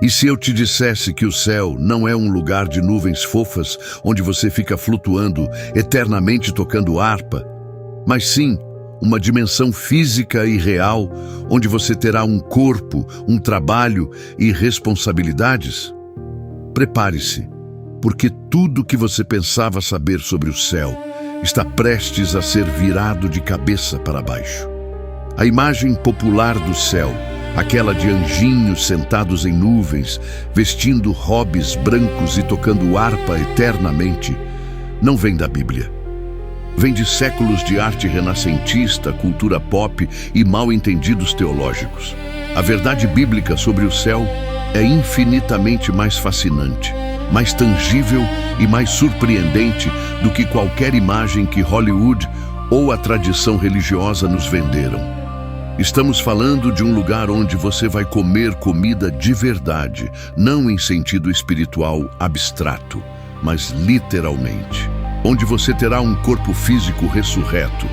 E se eu te dissesse que o céu não é um lugar de nuvens fofas, onde você fica flutuando, eternamente tocando harpa, mas sim uma dimensão física e real, onde você terá um corpo, um trabalho e responsabilidades? Prepare-se, porque tudo que você pensava saber sobre o céu está prestes a ser virado de cabeça para baixo. A imagem popular do céu, aquela de anjinhos sentados em nuvens, vestindo robes brancos e tocando harpa eternamente, não vem da Bíblia. Vem de séculos de arte renascentista, cultura pop e mal-entendidos teológicos. A verdade bíblica sobre o céu é infinitamente mais fascinante, mais tangível e mais surpreendente do que qualquer imagem que Hollywood ou a tradição religiosa nos venderam. Estamos falando de um lugar onde você vai comer comida de verdade, não em sentido espiritual abstrato, mas literalmente. Onde você terá um corpo físico ressurreto,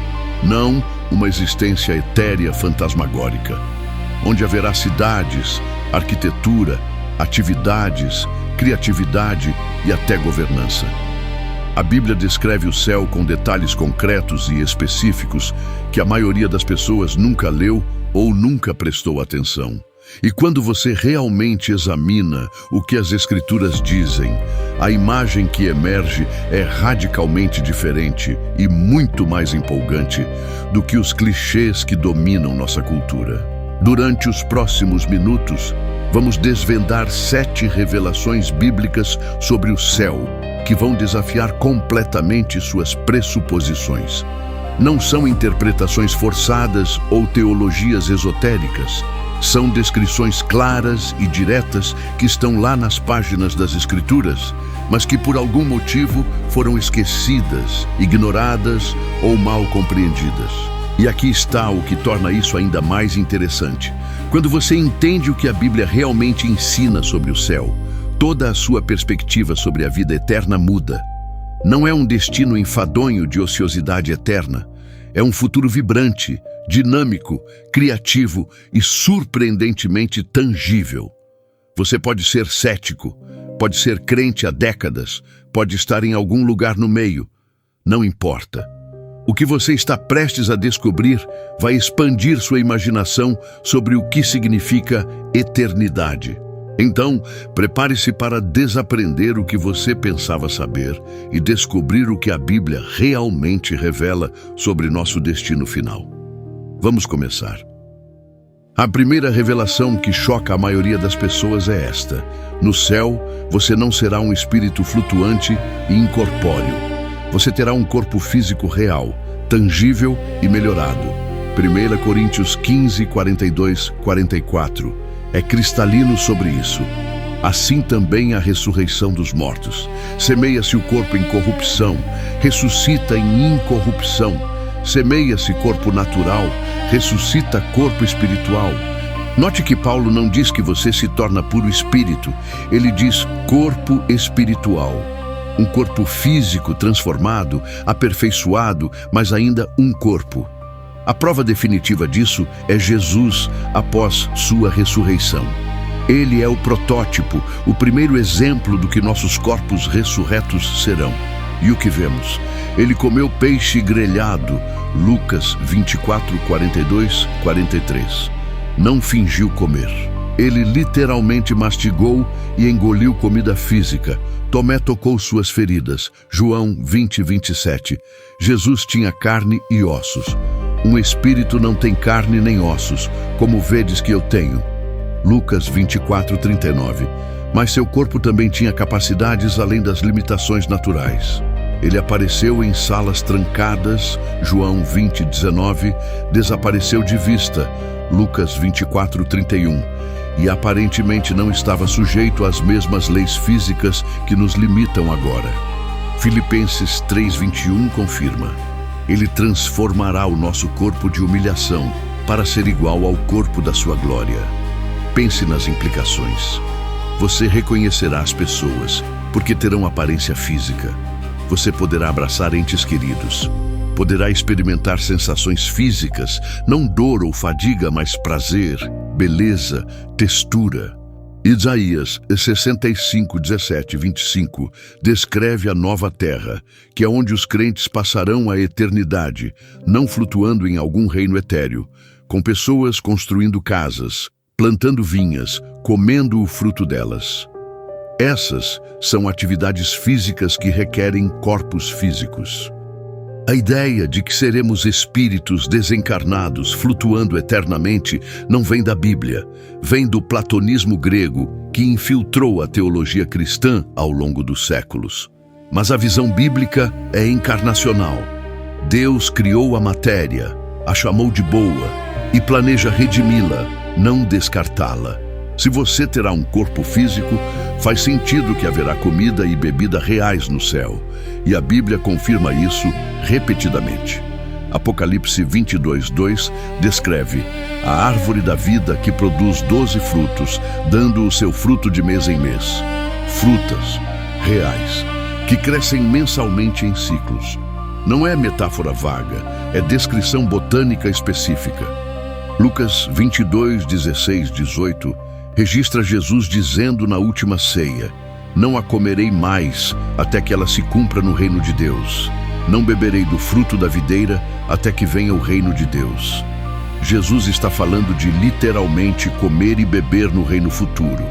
não uma existência etérea fantasmagórica. Onde haverá cidades, arquitetura, atividades, criatividade e até governança. A Bíblia descreve o céu com detalhes concretos e específicos que a maioria das pessoas nunca leu ou nunca prestou atenção. E quando você realmente examina o que as Escrituras dizem, a imagem que emerge é radicalmente diferente e muito mais empolgante do que os clichês que dominam nossa cultura. Durante os próximos minutos, vamos desvendar 7 revelações bíblicas sobre o céu, que vão desafiar completamente suas pressuposições. Não são interpretações forçadas ou teologias esotéricas. São descrições claras e diretas que estão lá nas páginas das Escrituras, mas que por algum motivo foram esquecidas, ignoradas ou mal compreendidas. E aqui está o que torna isso ainda mais interessante. Quando você entende o que a Bíblia realmente ensina sobre o céu, toda a sua perspectiva sobre a vida eterna muda. Não é um destino enfadonho de ociosidade eterna. É um futuro vibrante, dinâmico, criativo e surpreendentemente tangível. Você pode ser cético, pode ser crente há décadas, pode estar em algum lugar no meio. Não importa. O que você está prestes a descobrir vai expandir sua imaginação sobre o que significa eternidade. Então, prepare-se para desaprender o que você pensava saber e descobrir o que a Bíblia realmente revela sobre nosso destino final. Vamos começar. A primeira revelação que choca a maioria das pessoas é esta: no céu, você não será um espírito flutuante e incorpóreo. Você terá um corpo físico real, tangível e melhorado. 1 Coríntios 15, 42, 44. É cristalino sobre isso. Assim também a ressurreição dos mortos. Semeia-se o corpo em corrupção, ressuscita em incorrupção. Semeia-se corpo natural, ressuscita corpo espiritual. Note que Paulo não diz que você se torna puro espírito, ele diz corpo espiritual. Um corpo físico transformado, aperfeiçoado, mas ainda um corpo. A prova definitiva disso é Jesus após sua ressurreição. Ele é o protótipo, o primeiro exemplo do que nossos corpos ressurretos serão. E o que vemos? Ele comeu peixe grelhado, Lucas 24, 42, 43. Não fingiu comer. Ele literalmente mastigou e engoliu comida física. Tomé tocou suas feridas, João 20, 27. Jesus tinha carne e ossos. Um espírito não tem carne nem ossos, como vedes que eu tenho. Lucas 24, 39. Mas seu corpo também tinha capacidades além das limitações naturais. Ele apareceu em salas trancadas, João 20, 19, desapareceu de vista, Lucas 24, 31, e aparentemente não estava sujeito às mesmas leis físicas que nos limitam agora. Filipenses 3, 21 confirma: Ele transformará o nosso corpo de humilhação para ser igual ao corpo da sua glória. Pense nas implicações. Você reconhecerá as pessoas, porque terão aparência física. Você poderá abraçar entes queridos. Poderá experimentar sensações físicas, não dor ou fadiga, mas prazer, beleza, textura. Isaías 65, 17 e 25 descreve a nova terra, que é onde os crentes passarão a eternidade, não flutuando em algum reino etéreo, com pessoas construindo casas, plantando vinhas, comendo o fruto delas. Essas são atividades físicas que requerem corpos físicos. A ideia de que seremos espíritos desencarnados flutuando eternamente não vem da Bíblia, vem do platonismo grego que infiltrou a teologia cristã ao longo dos séculos. Mas a visão bíblica é encarnacional. Deus criou a matéria, a chamou de boa e planeja redimi-la, não descartá-la. Se você terá um corpo físico, faz sentido que haverá comida e bebida reais no céu. E a Bíblia confirma isso repetidamente. Apocalipse 22, 2 descreve a árvore da vida que produz 12 frutos, dando o seu fruto de mês em mês. Frutas reais, que crescem mensalmente em ciclos. Não é metáfora vaga, é descrição botânica específica. Lucas 22, 16, 18 registra Jesus dizendo na última ceia: não a comerei mais até que ela se cumpra no reino de Deus. Não beberei do fruto da videira até que venha o reino de Deus. Jesus está falando de literalmente comer e beber no reino futuro.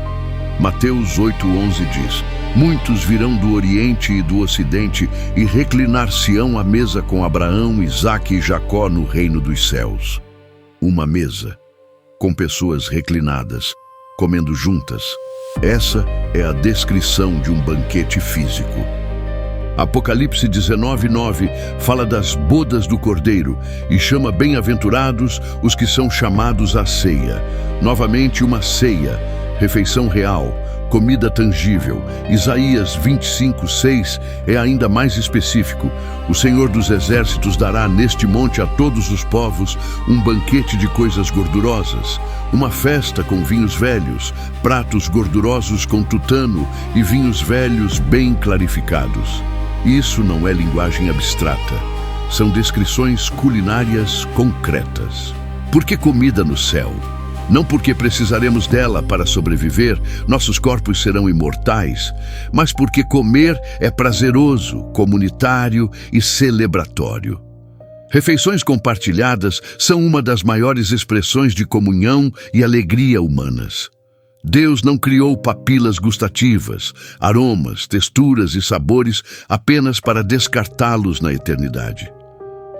Mateus 8:11 diz: muitos virão do Oriente e do Ocidente e reclinar-se-ão à mesa com Abraão, Isaque e Jacó no reino dos céus. Uma mesa, com pessoas reclinadas, comendo juntas. Essa é a descrição de um banquete físico. Apocalipse 19:9 fala das bodas do Cordeiro e chama bem-aventurados os que são chamados à ceia. Novamente uma ceia, refeição real, comida tangível. Isaías 25:6 é ainda mais específico. O Senhor dos Exércitos dará neste monte a todos os povos um banquete de coisas gordurosas, uma festa com vinhos velhos, pratos gordurosos com tutano e vinhos velhos bem clarificados. Isso não é linguagem abstrata, são descrições culinárias concretas. Por que comida no céu? Não porque precisaremos dela para sobreviver, nossos corpos serão imortais, mas porque comer é prazeroso, comunitário e celebratório. Refeições compartilhadas são uma das maiores expressões de comunhão e alegria humanas. Deus não criou papilas gustativas, aromas, texturas e sabores apenas para descartá-los na eternidade.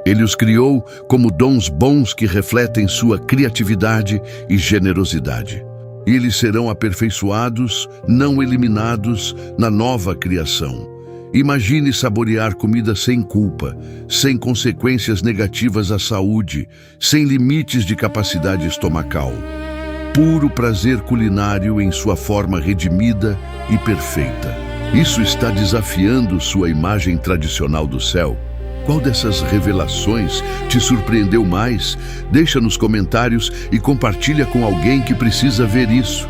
Ele os criou como dons bons que refletem sua criatividade e generosidade. Eles serão aperfeiçoados, não eliminados, na nova criação. Imagine saborear comida sem culpa, sem consequências negativas à saúde, sem limites de capacidade estomacal. Puro prazer culinário em sua forma redimida e perfeita. Isso está desafiando sua imagem tradicional do céu. Qual dessas revelações te surpreendeu mais? Deixa nos comentários e compartilha com alguém que precisa ver isso.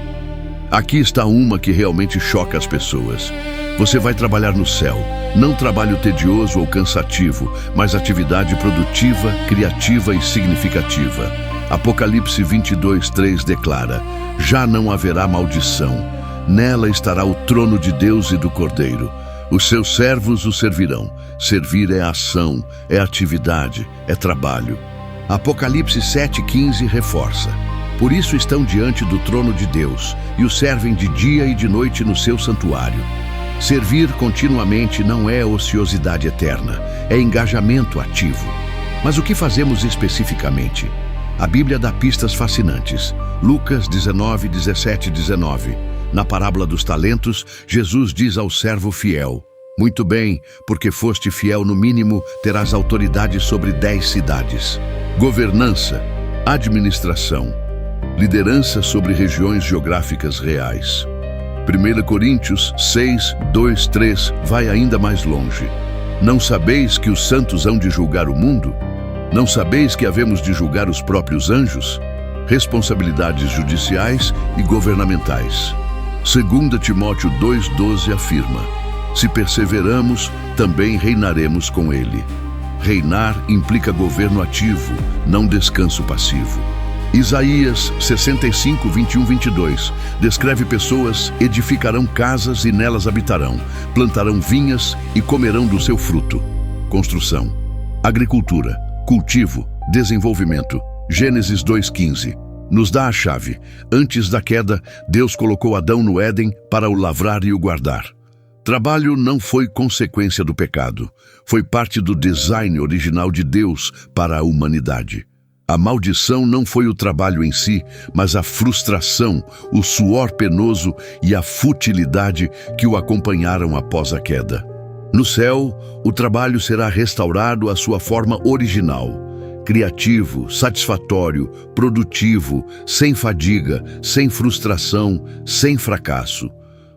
Aqui está uma que realmente choca as pessoas. Você vai trabalhar no céu, não trabalho tedioso ou cansativo, mas atividade produtiva, criativa e significativa. Apocalipse 22:3 declara: já não haverá maldição. Nela estará o trono de Deus e do Cordeiro. Os seus servos o servirão. Servir é ação, é atividade, é trabalho. Apocalipse 7:15 reforça: por isso estão diante do trono de Deus e o servem de dia e de noite no seu santuário. Servir continuamente não é ociosidade eterna, é engajamento ativo. Mas o que fazemos especificamente? A Bíblia dá pistas fascinantes. Lucas 19, 17 e 19. Na parábola dos talentos, Jesus diz ao servo fiel: muito bem, porque foste fiel no mínimo, terás autoridade sobre 10 cidades. Governança, administração, liderança sobre regiões geográficas reais. 1 Coríntios 6, 2, 3 vai ainda mais longe. Não sabeis que os santos hão de julgar o mundo? Não sabeis que havemos de julgar os próprios anjos? Responsabilidades judiciais e governamentais. 2 Timóteo 2,12 afirma: se perseveramos, também reinaremos com ele. Reinar implica governo ativo, não descanso passivo. Isaías 65, 21, 22 descreve pessoas: edificarão casas e nelas habitarão, plantarão vinhas e comerão do seu fruto. Construção, agricultura, cultivo, desenvolvimento. Gênesis 2,15 nos dá a chave. Antes da queda, Deus colocou Adão no Éden para o lavrar e o guardar. Trabalho não foi consequência do pecado, foi parte do design original de Deus para a humanidade. A maldição não foi o trabalho em si, mas a frustração, o suor penoso e a futilidade que o acompanharam após a queda. No céu, o trabalho será restaurado à sua forma original. Criativo, satisfatório, produtivo, sem fadiga, sem frustração, sem fracasso.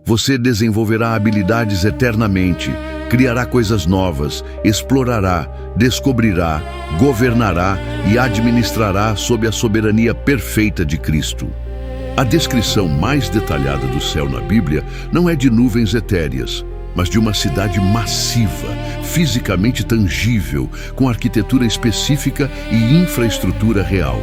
Você desenvolverá habilidades eternamente, criará coisas novas, explorará, descobrirá, governará e administrará sob a soberania perfeita de Cristo. A descrição mais detalhada do céu na Bíblia não é de nuvens etéreas, mas de uma cidade massiva, fisicamente tangível, com arquitetura específica e infraestrutura real.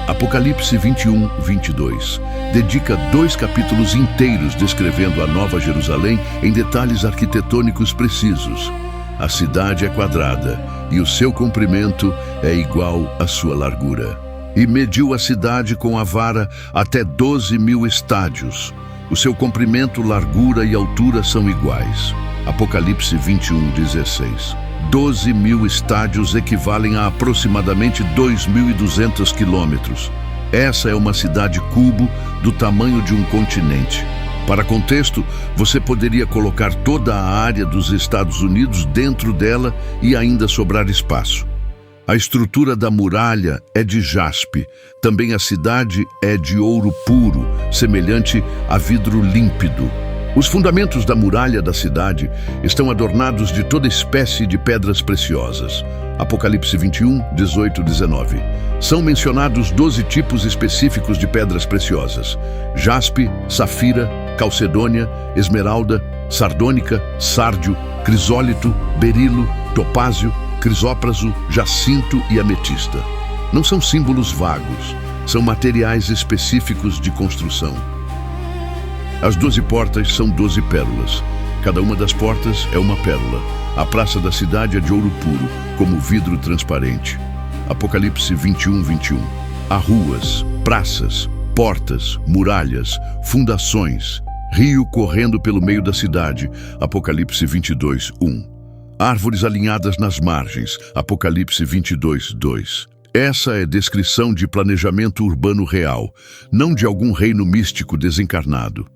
Apocalipse 21, 22 dedica 2 capítulos inteiros descrevendo a Nova Jerusalém em detalhes arquitetônicos precisos. A cidade é quadrada e o seu comprimento é igual à sua largura. E mediu a cidade com a vara até 12.000 estádios. O seu comprimento, largura e altura são iguais. Apocalipse 21, 16. 12.000 estádios equivalem a aproximadamente 2.200 quilômetros. Essa é uma cidade-cubo do tamanho de um continente. Para contexto, você poderia colocar toda a área dos Estados Unidos dentro dela e ainda sobrar espaço. A estrutura da muralha é de jaspe. Também a cidade é de ouro puro, semelhante a vidro límpido. Os fundamentos da muralha da cidade estão adornados de toda espécie de pedras preciosas. Apocalipse 21, 18, 19. São mencionados 12 tipos específicos de pedras preciosas: jaspe, safira, calcedônia, esmeralda, sardônica, sárdio, crisólito, berilo, topázio, crisópraso, jacinto e ametista. Não são símbolos vagos, são materiais específicos de construção. As 12 portas são 12 pérolas. Cada uma das portas é uma pérola. A praça da cidade é de ouro puro, como vidro transparente. Apocalipse 21, 21. Há ruas, praças, portas, muralhas, fundações, rio correndo pelo meio da cidade. Apocalipse 22, 1. Árvores alinhadas nas margens. Apocalipse 22, 2. Essa é descrição de planejamento urbano real, não de algum reino místico desencarnado.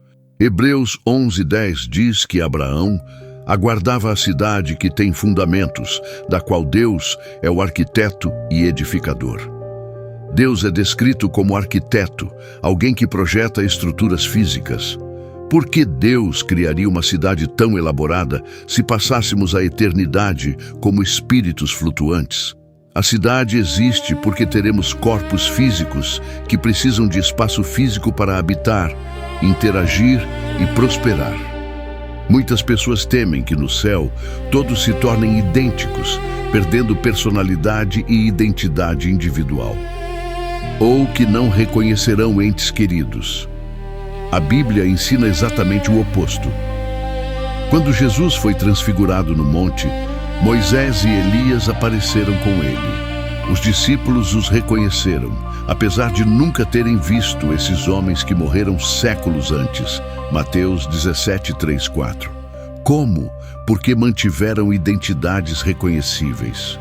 Hebreus 11, 10 diz que Abraão aguardava a cidade que tem fundamentos, da qual Deus é o arquiteto e edificador. Deus é descrito como arquiteto, alguém que projeta estruturas físicas. Por que Deus criaria uma cidade tão elaborada se passássemos a eternidade como espíritos flutuantes? A cidade existe porque teremos corpos físicos que precisam de espaço físico para habitar, interagir e prosperar. Muitas pessoas temem que no céu todos se tornem idênticos, perdendo personalidade e identidade individual. Ou que não reconhecerão entes queridos. A Bíblia ensina exatamente o oposto. Quando Jesus foi transfigurado no monte, Moisés e Elias apareceram com ele. Os discípulos os reconheceram, apesar de nunca terem visto esses homens que morreram séculos antes. Mateus 17, 3, 4. Como? Porque mantiveram identidades reconhecíveis.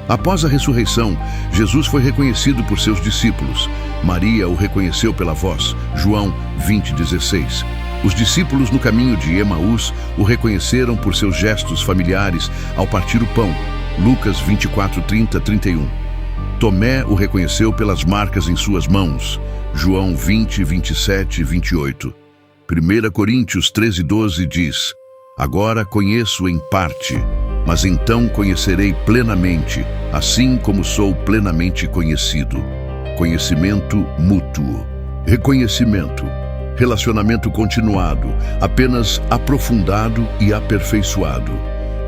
Após a ressurreição, Jesus foi reconhecido por seus discípulos. Maria o reconheceu pela voz. João 20, 16. Os discípulos no caminho de Emaús o reconheceram por seus gestos familiares ao partir o pão. Lucas 24, 30, 31. Tomé o reconheceu pelas marcas em suas mãos. João 20, 27 e 28. 1 Coríntios 13, 12 diz: Agora conheço em parte, mas então conhecerei plenamente, assim como sou plenamente conhecido. Conhecimento mútuo. Reconhecimento. Relacionamento continuado, apenas aprofundado e aperfeiçoado.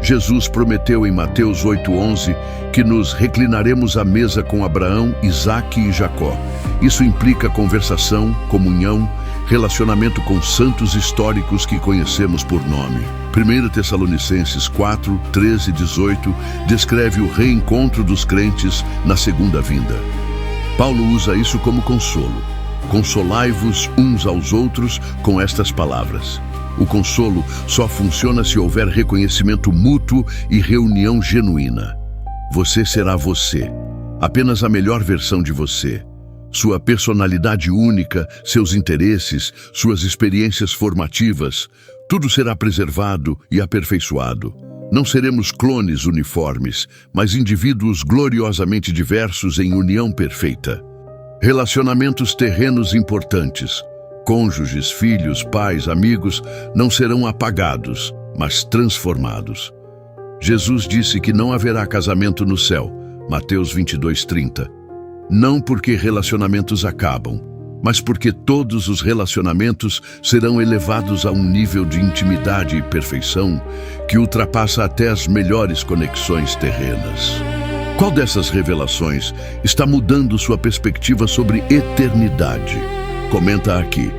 Jesus prometeu em Mateus 8:11 que nos reclinaremos à mesa com Abraão, Isaque e Jacó. Isso implica conversação, comunhão, relacionamento com santos históricos que conhecemos por nome. 1 Tessalonicenses 4, 13 e 18 descreve o reencontro dos crentes na segunda vinda. Paulo usa isso como consolo. Consolai-vos uns aos outros com estas palavras. O consolo só funciona se houver reconhecimento mútuo e reunião genuína. Você será você, apenas a melhor versão de você. Sua personalidade única, seus interesses, suas experiências formativas, tudo será preservado e aperfeiçoado. Não seremos clones uniformes, mas indivíduos gloriosamente diversos em união perfeita. Relacionamentos terrenos importantes, cônjuges, filhos, pais, amigos, não serão apagados, mas transformados. Jesus disse que não haverá casamento no céu, Mateus 22:30. Não porque relacionamentos acabam, mas porque todos os relacionamentos serão elevados a um nível de intimidade e perfeição que ultrapassa até as melhores conexões terrenas. Qual dessas revelações está mudando sua perspectiva sobre eternidade? Comenta aqui.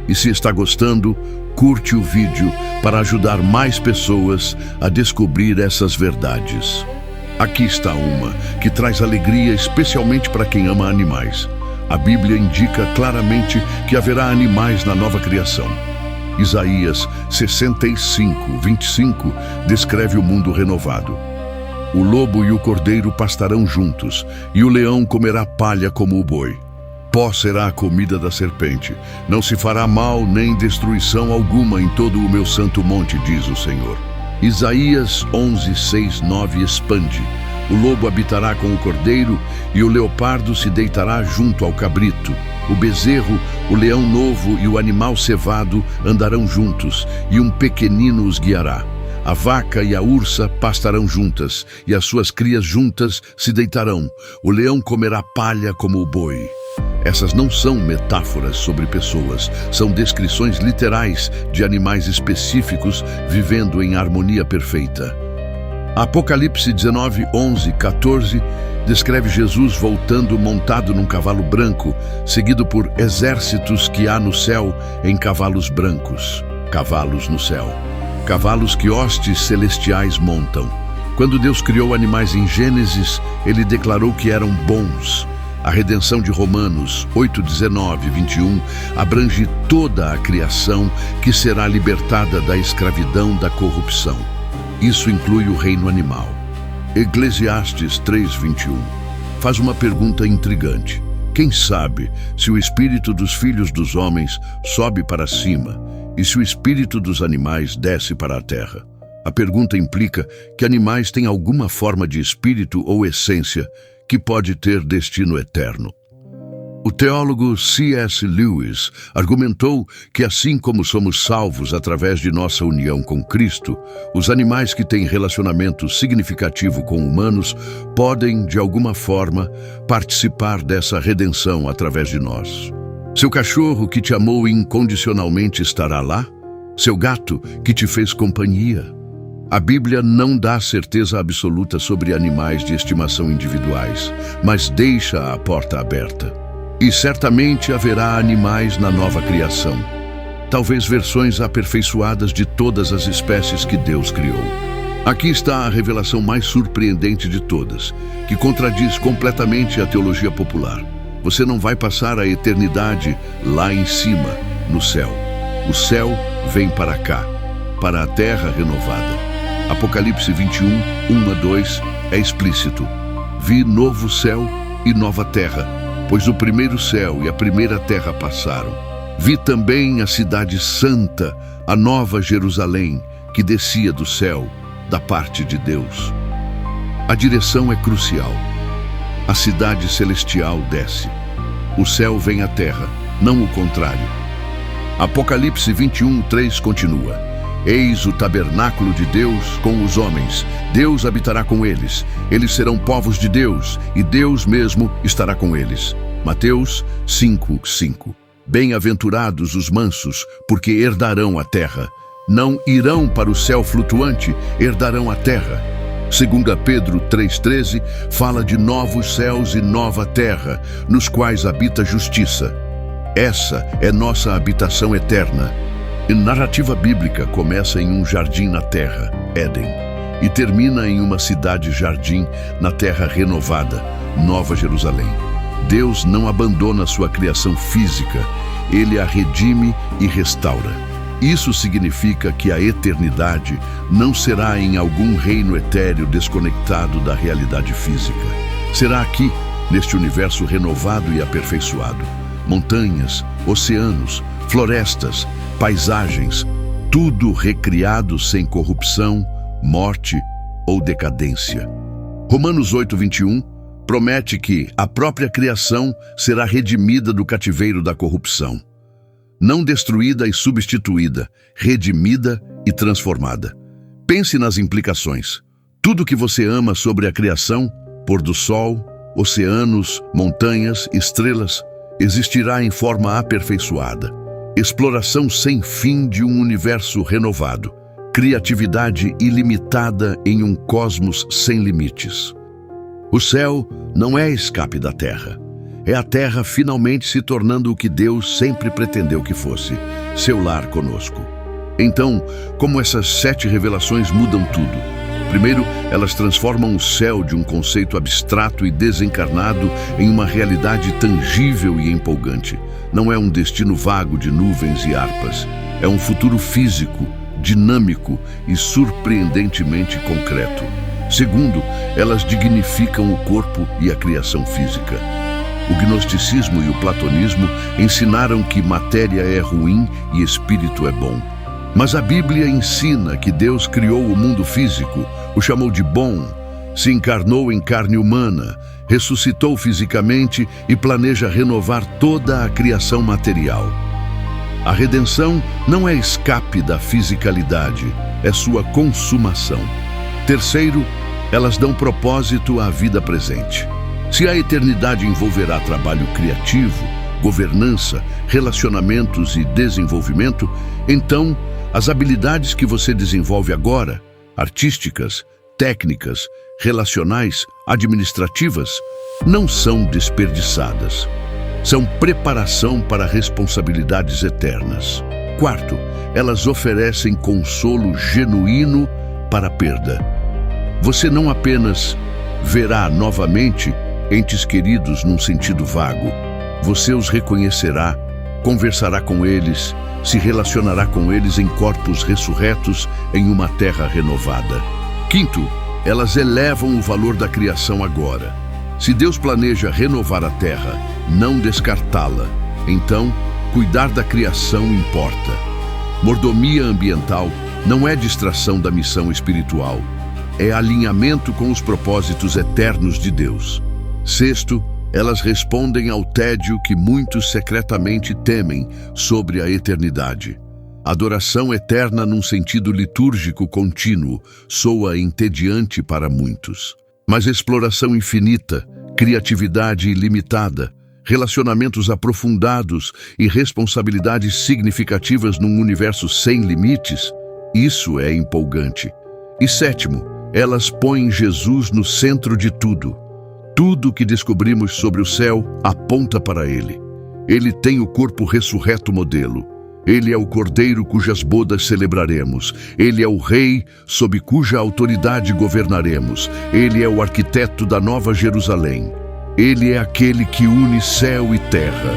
E se está gostando, curte o vídeo para ajudar mais pessoas a descobrir essas verdades. Aqui está uma que traz alegria especialmente para quem ama animais. A Bíblia indica claramente que haverá animais na nova criação. Isaías 65:25 descreve o mundo renovado. O lobo e o cordeiro pastarão juntos, e o leão comerá palha como o boi. Pó será a comida da serpente. Não se fará mal nem destruição alguma em todo o meu santo monte, diz o Senhor. Isaías 11:6-9 expande. O lobo habitará com o cordeiro, e o leopardo se deitará junto ao cabrito. O bezerro, o leão novo e o animal cevado andarão juntos, e um pequenino os guiará. A vaca e a ursa pastarão juntas, e as suas crias juntas se deitarão. O leão comerá palha como o boi. Essas não são metáforas sobre pessoas, são descrições literais de animais específicos vivendo em harmonia perfeita. Apocalipse 19:11-14 descreve Jesus voltando montado num cavalo branco, seguido por exércitos que há no céu em cavalos brancos. Cavalos no céu. Cavalos que hostes celestiais montam. Quando Deus criou animais em Gênesis, ele declarou que eram bons. A redenção de Romanos 8:19-21 abrange toda a criação que será libertada da escravidão da corrupção. Isso inclui o reino animal. Eclesiastes 3:21 faz uma pergunta intrigante. Quem sabe se o espírito dos filhos dos homens sobe para cima e se o espírito dos animais desce para a terra? A pergunta implica que animais têm alguma forma de espírito ou essência que pode ter destino eterno. O teólogo C.S. Lewis argumentou que assim como somos salvos através de nossa união com Cristo, os animais que têm relacionamento significativo com humanos podem, de alguma forma, participar dessa redenção através de nós. Seu cachorro que te amou incondicionalmente estará lá? Seu gato que te fez companhia? A Bíblia não dá certeza absoluta sobre animais de estimação individuais, mas deixa a porta aberta. E certamente haverá animais na nova criação. Talvez versões aperfeiçoadas de todas as espécies que Deus criou. Aqui está a revelação mais surpreendente de todas, que contradiz completamente a teologia popular. Você não vai passar a eternidade lá em cima, no céu. O céu vem para cá, para a terra renovada. Apocalipse 21:1-2 é explícito. Vi novo céu e nova terra, pois o primeiro céu e a primeira terra passaram. Vi também a cidade santa, a nova Jerusalém, que descia do céu, da parte de Deus. A direção é crucial. A cidade celestial desce. O céu vem à terra, não o contrário. Apocalipse 21:3 continua. Eis o tabernáculo de Deus com os homens. Deus habitará com eles. Eles serão povos de Deus, e Deus mesmo estará com eles. Mateus 5:5. Bem-aventurados os mansos, porque herdarão a terra. não irão para o céu flutuante, herdarão a terra. 2 Pedro 3,13 fala de novos céus e nova terra, nos quais habita justiça. Essa é nossa habitação eterna. A narrativa bíblica começa em um jardim na terra, Éden, e termina em uma cidade-jardim na terra renovada, Nova Jerusalém. Deus não abandona sua criação física, Ele a redime e restaura. Isso significa que a eternidade não será em algum reino etéreo desconectado da realidade física. Será aqui, neste universo renovado e aperfeiçoado. Montanhas, oceanos, florestas, paisagens, tudo recriado sem corrupção, morte ou decadência. Romanos 8:21 promete que a própria criação será redimida do cativeiro da corrupção. Não destruída e substituída, redimida e transformada. Pense nas implicações. Tudo que você ama sobre a criação, pôr do sol, oceanos, montanhas, estrelas, existirá em forma aperfeiçoada. Exploração sem fim de um universo renovado. Criatividade ilimitada em um cosmos sem limites. O céu não é escape da terra. É a terra finalmente se tornando o que Deus sempre pretendeu que fosse, seu lar conosco. Então, como essas 7 revelações mudam tudo? Primeiro, elas transformam o céu de um conceito abstrato e desencarnado em uma realidade tangível e empolgante. Não é um destino vago de nuvens e harpas. É um futuro físico, dinâmico e surpreendentemente concreto. Segundo, elas dignificam o corpo e a criação física. O gnosticismo e o platonismo ensinaram que matéria é ruim e espírito é bom. Mas a Bíblia ensina que Deus criou o mundo físico, o chamou de bom, se encarnou em carne humana, ressuscitou fisicamente e planeja renovar toda a criação material. A redenção não é escape da fisicalidade, é sua consumação. Terceiro, elas dão propósito à vida presente. Se a eternidade envolverá trabalho criativo, governança, relacionamentos e desenvolvimento, então as habilidades que você desenvolve agora, artísticas, técnicas, relacionais, administrativas, não são desperdiçadas. São preparação para responsabilidades eternas. Quarto, elas oferecem consolo genuíno para a perda. Você não apenas verá novamente entes queridos num sentido vago. Você os reconhecerá, conversará com eles, se relacionará com eles em corpos ressurretos em uma terra renovada. Quinto, elas elevam o valor da criação agora. Se Deus planeja renovar a terra, não descartá-la, então cuidar da criação importa. Mordomia ambiental não é distração da missão espiritual, é alinhamento com os propósitos eternos de Deus. Sexto, elas respondem ao tédio que muitos secretamente temem sobre a eternidade. Adoração eterna num sentido litúrgico contínuo soa entediante para muitos. Mas exploração infinita, criatividade ilimitada, relacionamentos aprofundados e responsabilidades significativas num universo sem limites, isso é empolgante. E sétimo, elas põem Jesus no centro de tudo. Tudo que descobrimos sobre o céu aponta para Ele. Ele tem o corpo ressurreto modelo. Ele é o Cordeiro cujas bodas celebraremos. Ele é o Rei sob cuja autoridade governaremos. Ele é o arquiteto da Nova Jerusalém. Ele é aquele que une céu e terra.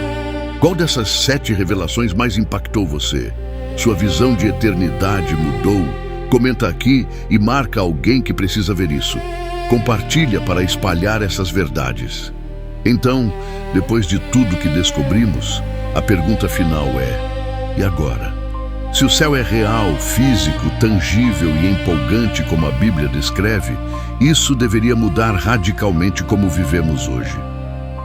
Qual dessas 7 revelações mais impactou você? Sua visão de eternidade mudou? Comenta aqui e marca alguém que precisa ver isso. Compartilha para espalhar essas verdades. Então, depois de tudo que descobrimos, a pergunta final é: e agora? Se o céu é real, físico, tangível e empolgante como a Bíblia descreve, isso deveria mudar radicalmente como vivemos hoje.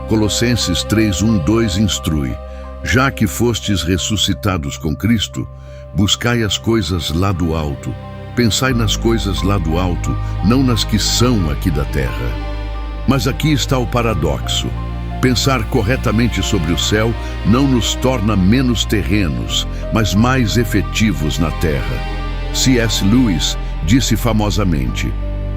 Colossenses 3:1-2 instrui: já que fostes ressuscitados com Cristo, buscai as coisas lá do alto. Pensai nas coisas lá do alto, não nas que são aqui da terra. Mas aqui está o paradoxo. Pensar corretamente sobre o céu não nos torna menos terrenos, mas mais efetivos na terra. C.S. Lewis disse famosamente: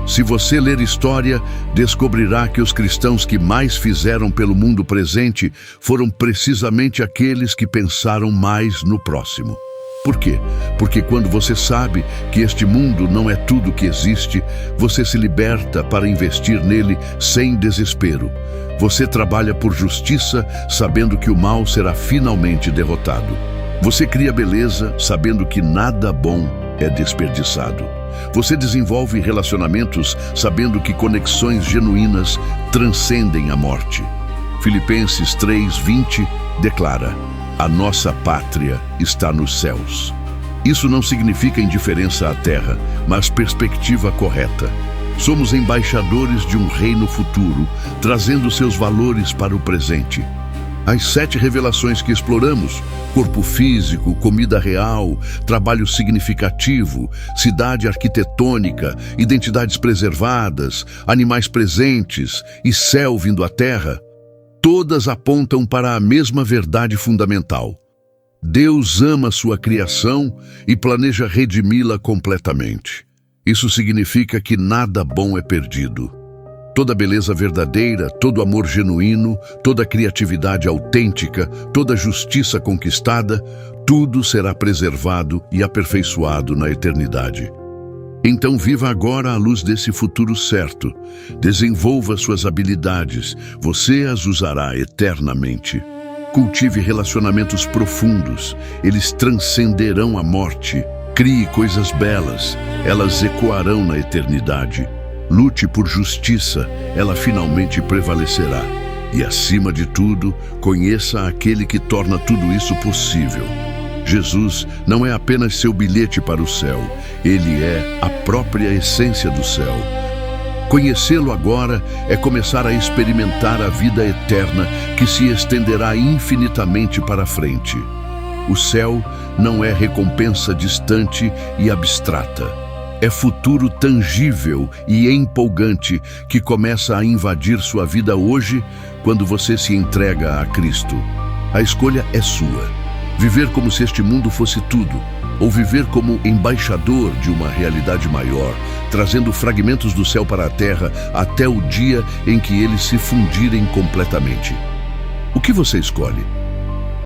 se você ler história, descobrirá que os cristãos que mais fizeram pelo mundo presente foram precisamente aqueles que pensaram mais no próximo. Por quê? Porque quando você sabe que este mundo não é tudo que existe, você se liberta para investir nele sem desespero. Você trabalha por justiça, sabendo que o mal será finalmente derrotado. Você cria beleza, sabendo que nada bom é desperdiçado. Você desenvolve relacionamentos, sabendo que conexões genuínas transcendem a morte. Filipenses 3:20 declara: a nossa pátria está nos céus. Isso não significa indiferença à terra, mas perspectiva correta. Somos embaixadores de um reino futuro, trazendo seus valores para o presente. As 7 revelações que exploramos: corpo físico, comida real, trabalho significativo, cidade arquitetônica, identidades preservadas, animais presentes e céu vindo à terra, todas apontam para a mesma verdade fundamental. Deus ama sua criação e planeja redimi-la completamente. Isso significa que nada bom é perdido. Toda beleza verdadeira, todo amor genuíno, toda criatividade autêntica, toda justiça conquistada, tudo será preservado e aperfeiçoado na eternidade. Então viva agora à luz desse futuro certo. Desenvolva suas habilidades, você as usará eternamente. Cultive relacionamentos profundos, eles transcenderão a morte. Crie coisas belas, elas ecoarão na eternidade. Lute por justiça, ela finalmente prevalecerá. E acima de tudo, conheça aquele que torna tudo isso possível. Jesus não é apenas seu bilhete para o céu, ele é a própria essência do céu. Conhecê-lo agora é começar a experimentar a vida eterna que se estenderá infinitamente para frente. O céu não é recompensa distante e abstrata. É futuro tangível e empolgante que começa a invadir sua vida hoje quando você se entrega a Cristo. A escolha é sua. Viver como se este mundo fosse tudo, ou viver como embaixador de uma realidade maior, trazendo fragmentos do céu para a terra até o dia em que eles se fundirem completamente. O que você escolhe?